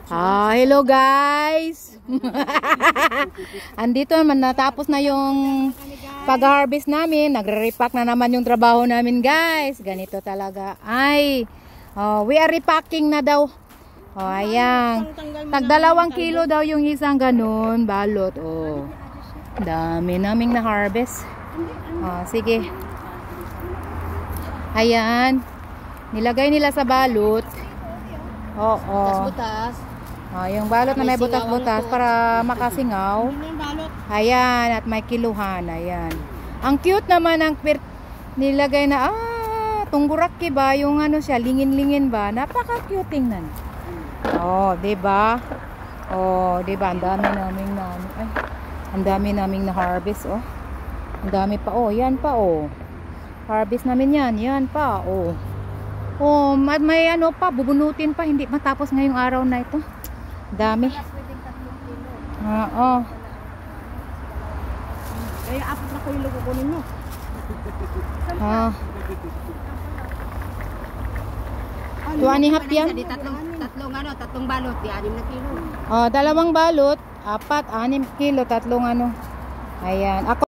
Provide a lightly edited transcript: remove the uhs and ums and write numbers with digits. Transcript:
Hello guys. Andito naman, natapos na yung pag-harvest namin. Nagre-repack na naman yung trabaho namin guys. Ganito talaga. We are repacking na daw. Ayan. Tag 2 kilo daw yung isang ganun balot. Dami naming na-harvest. Sige. Ayan. Nilagay nila sa balot. Butas-butas. Yung balot na may butas-butas para makasingaw. Ayan, at may kiluhan. Ayan. Ang cute naman ang nilagay na, tungguraki ba? Yung ano siya, lingin-lingin ba? Napaka-cute tingnan. Diba? Diba? Ang dami naming na-harvest, Ang dami pa, yan pa, Harvest namin yan. Yan pa, may ano pa, bubunutin pa, hindi matapos ngayong araw na ito. Dami. Kaya apat na kilo kukunin mo. Tuwani hap yan. Tatlong balot, di 6 na kilo. 2 balot, 4, 6 kilo, 3 ano. Ayan. Ako